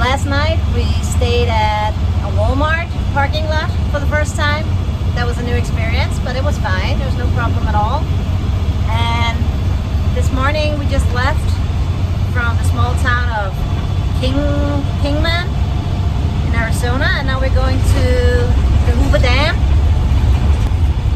last night we stayed at a Walmart parking lot for the first time. That was a new experience, but it was fine. There was no problem at all. And this morning we just left from the small town of Kingman in Arizona, and now we're going to the Hoover Dam,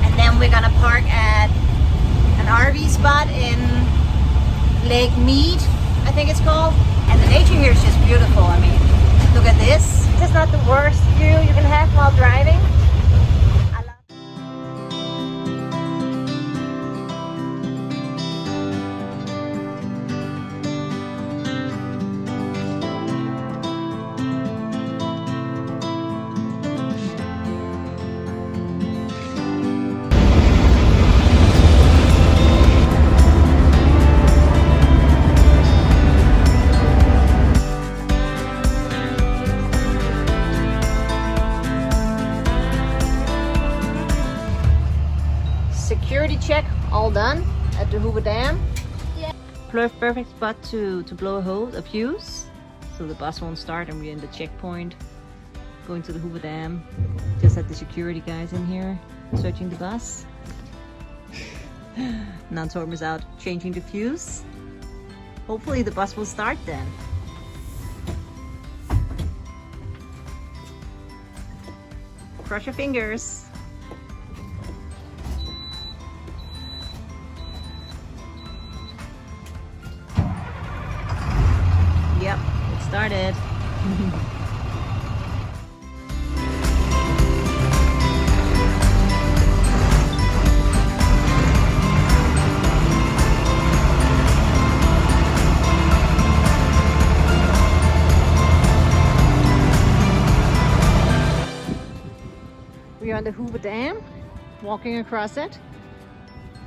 and then we're gonna park at an RV spot in Lake Mead, I think it's called. And the nature here is just beautiful. I mean, look at this. This is not the worst view you can have while driving. Security check all done at the Hoover Dam. Yeah. Perfect spot to blow a fuse, so the bus won't start and we're in the checkpoint going to the Hoover Dam. Just had the security guys in here searching the bus. Now Torben is out changing the fuse. Hopefully the bus will start then. Cross your fingers. Yep, it started. We are on the Hoover Dam, walking across it.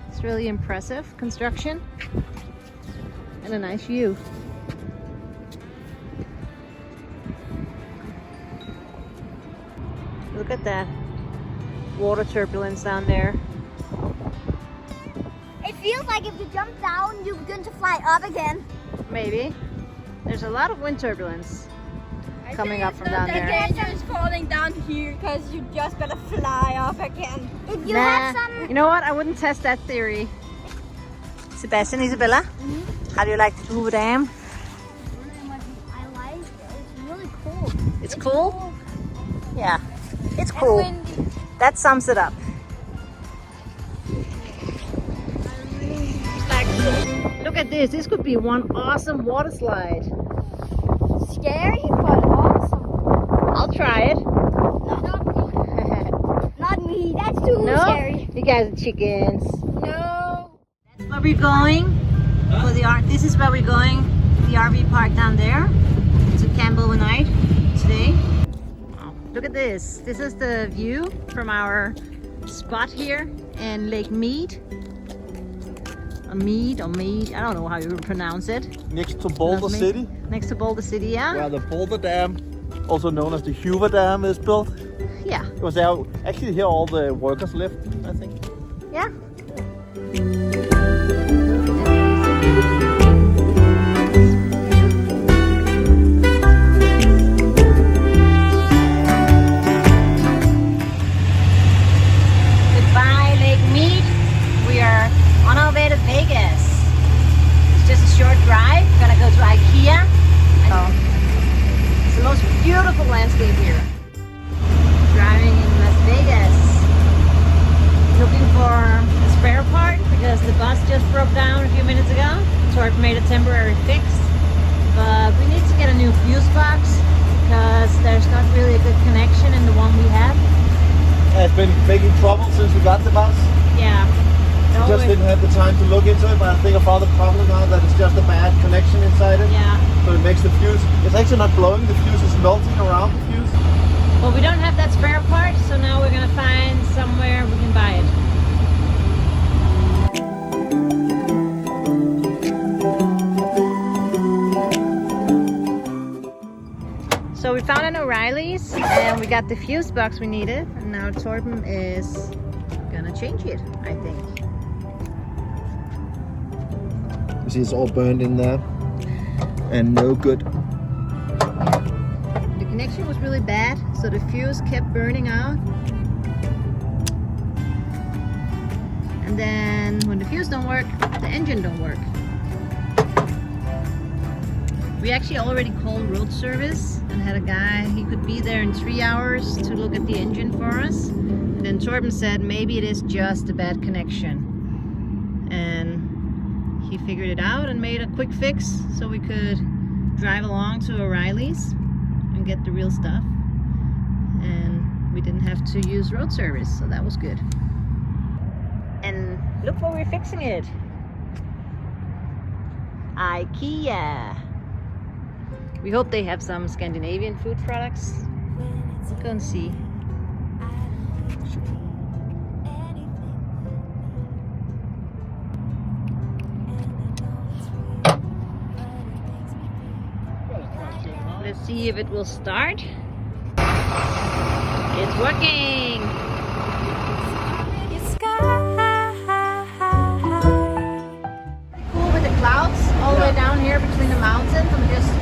It's really impressive construction and a nice view. Look at that water turbulence down there. It feels like if you jump down, you're going to fly up again. Maybe. There's a lot of wind turbulence coming up from down there. You're just falling down here because you just gotta fly up again. If you have some... You know what? I wouldn't test that theory. Sebastian, Isabella, how do you like the Hoover Dam? I like it. It's really cool. It's cool? Yeah. It's cool. That sums it up. Look at this. This could be one awesome water slide. Scary, but awesome. I'll try it. Not me. That's too scary. You guys are chickens. No. That's where we're going. For the this is where we're going. The RV park down there. To Campbell Night today. Look at this. This is the view from our spot here in Lake Mead. Mead, I don't know how you pronounce it. Next to Boulder City. Next to Boulder City, yeah. Where the Boulder Dam, also known as the Hoover Dam, is built. Yeah. It was there, actually here all the workers lived, I think. Yeah. On our way to Vegas. It's just a short drive. We're gonna go to IKEA. It's the most beautiful landscape here. Driving in Las Vegas. Looking for a spare part because the bus just broke down a few minutes ago. Torben made a temporary fix. But we need to get a new fuse box because there's not really a good connection in the one we have. It's been making trouble since we got the bus. Yeah. I just didn't have the time to look into it, but I think I found the problem now that it's just a bad connection inside it. Yeah. So it makes the fuse, it's actually not blowing, the fuse is melting around the fuse. Well, we don't have that spare part, so now we're gonna find somewhere we can buy it. So we found an O'Reilly's and we got the fuse box we needed, and now Torben is gonna change it, I think. You see it's all burned in there and no good. Connection was really bad, so the fuse kept burning out. And then when the fuse don't work, the engine don't work. We actually already called road service and had a guy, he could be there in 3 hours to look at the engine for us. And then Torben said maybe it is just a bad connection. And he figured it out and made a quick fix so we could drive along to O'Reilly's and get the real stuff. And we didn't have to use road service, so that was good. And look where we're fixing it. IKEA. We hope they have some Scandinavian food products. We'll go and see. Let's see if it will start. It's working! Cool with the clouds all the way down here between the mountains, and just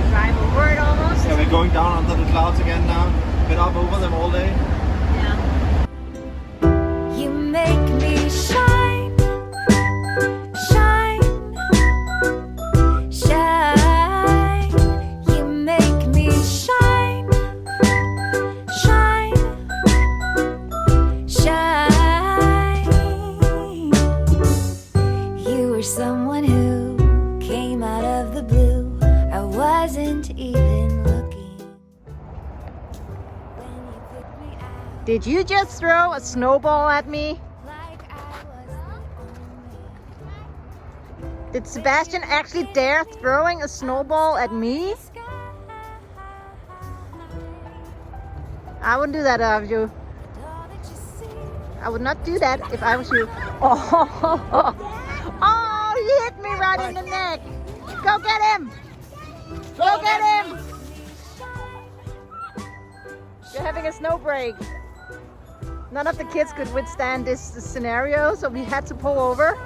drive over it almost. Yeah, we're going down under the clouds again now. Been up over them all day. Yeah. You make me shine, shine, shine. You make me shine, shine, shine. You were someone who came out of the blue. I wasn't even looking. When you put me out Did you just throw a snowball at me? like I was the only Did Sebastian actually dare throwing a snowball at me? sky. I wouldn't do that if I was you. All that you see, I would not do that if I was you. Oh, oh, he hit me right in the neck. Go get him. Go get him. You're having a snow break. None of the kids could withstand this scenario, so we had to pull over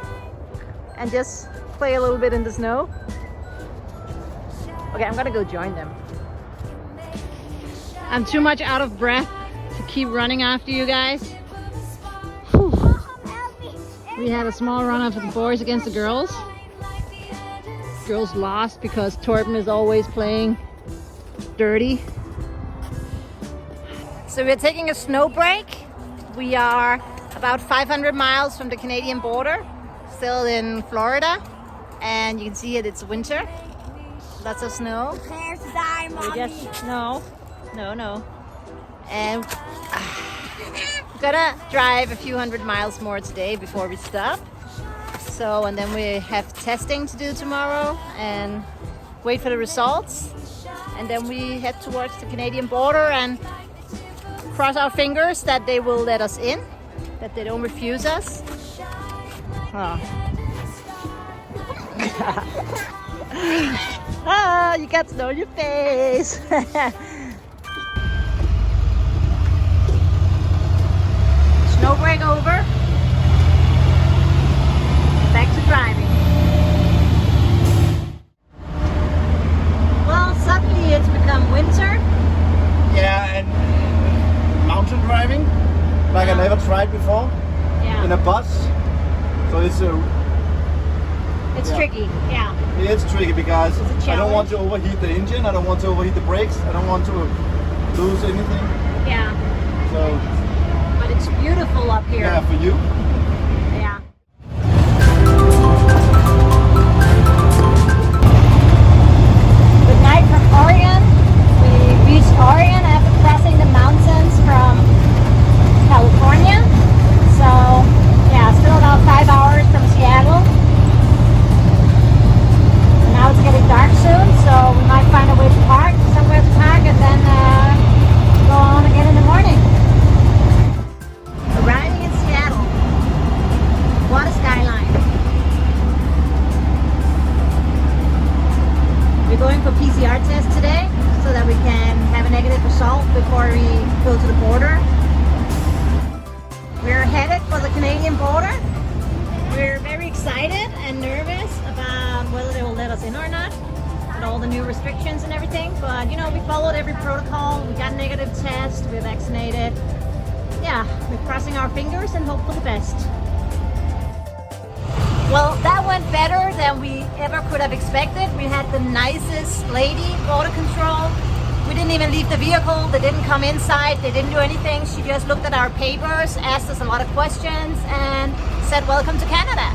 and just play a little bit in the snow. Okay, I'm gonna go join them. I'm too much out of breath to keep running after you guys. Whew. We had a small run-off of the boys against the girls. Girls lost because Torben is always playing dirty. So we're taking a snow break. We are about 500 miles from the Canadian border, still in Florida, and you can see it's winter. Lots of snow. Prepare to die, We mommy. just no. And we're gonna drive a few hundred miles more today before we stop. So, and then we have testing to do tomorrow and wait for the results. And then we head towards the Canadian border and cross our fingers that they will let us in, that they don't refuse us. Oh. Ah, you got snow on your face. Snow break over. Back to driving. Well, suddenly it's become winter. Yeah, and mountain driving, like I never tried before, in a bus. So it's It's yeah. tricky. Yeah. it's tricky because It's a I don't want to challenge. overheat the engine. I don't want to overheat the brakes. I don't want to lose anything. Yeah. So But it's beautiful up here. yeah, for you. Yeah. Good night from Oregon. We reached Oregon after crossing the mountains from California. So, yeah, still about 5 hours from Seattle. And now it's getting dark soon, so we might find a way to park, somewhere to park, and then go on again in the morning. Arriving in Seattle. What a skyline. We're going for PCR test today so that we can have a negative result before we go to the border. We're headed for the Canadian border. We're very excited and nervous about whether they will let us in or not. with all the new restrictions and everything. But you know, we followed every protocol. We got a negative test. We're vaccinated. Yeah, we're crossing our fingers and hope for the best. Well, that went better than we ever could have expected. We had the nicest lady, border control. We didn't even leave the vehicle. They didn't come inside. They didn't do anything. She just looked at our papers, asked us a lot of questions, and said, welcome to Canada.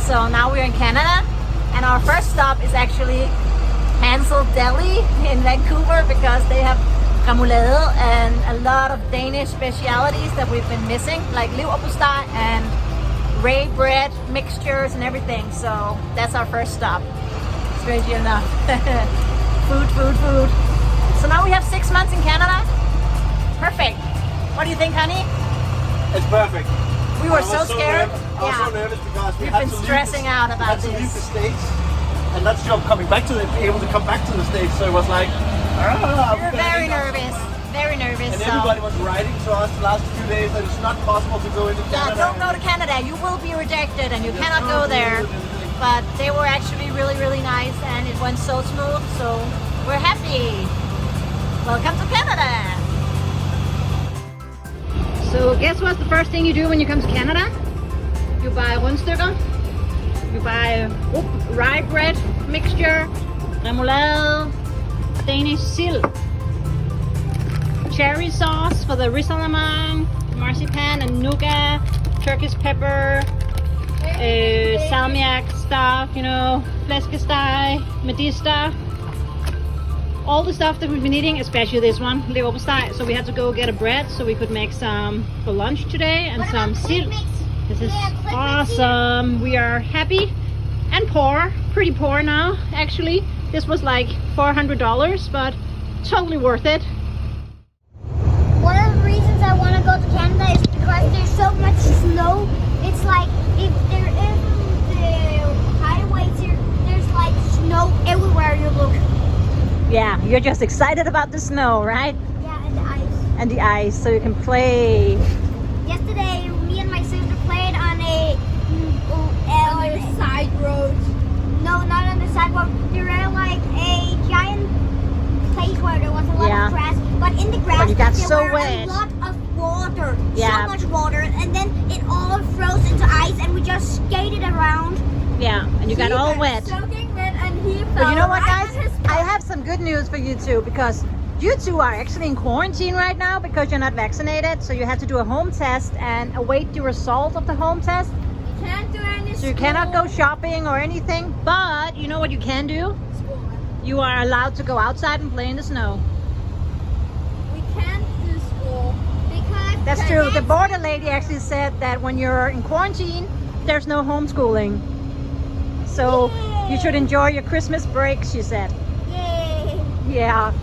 So now we're in Canada, and our first stop is actually Hansel Deli in Vancouver because they have remoulade and a lot of Danish specialities that we've been missing, like leverpostej and ray bread mixtures and everything. So that's our first stop, strangely enough. Food. So now we have 6 months in Canada. Perfect. What do you think, honey? It's perfect. We were so scared. I was so nervous because We've been stressing out about we had to leave the this. States, and that's job coming back to be able to come back to the States. So it was like, We were very nervous. Very nervous. And So everybody was writing to us the last few days that it's not possible to go into yeah, Canada. don't go to Canada. You will be rejected and you cannot go there. But they were actually really nice and it went so smooth. So we're happy. Welcome to Canada. So guess what's the first thing you do when you come to Canada? You buy rundstykker. You buy rye bread mixture, remoulade, Danish sild, cherry sauce for the risalamande, marzipan and nougat, Turkish pepper, salmiak stuff, you know, flæskesteg, medister. All the stuff that we've been eating, especially this one, leverpostej. So we had to go get a bread so we could make some for lunch today and some sild. This is awesome. We are happy and poor, pretty poor now actually. This was like $400, but totally worth it. One of the reasons I want to go to Canada is because there's so much snow. It's like if there isn't the highways here, there's like snow everywhere you look. Yeah, you're just excited about the snow, right? Yeah, and the ice. And the ice, so you can play. Yesterday, me and my sister played on a Side road. no, not on the sidewalk. There were like a giant place where there was a lot Yeah. of grass, but in the grass But you got there so were wet. a lot of water. Yeah. So much water, and then it all froze into ice, and we just skated around. Yeah, and you got all wet. Soaking wet, and he But you know what, right guys? on his I have some good news for you two because you two are actually in quarantine right now because you're not vaccinated. So you had to do a home test and await the result of the home test. can't do any So you cannot go shopping or anything. But you know what you can do? You are allowed to go outside and play in the snow. We can't do school because That's true. The border lady actually said that when you're in quarantine, there's no homeschooling. So you should enjoy your Christmas break, she said. Yay! Yeah.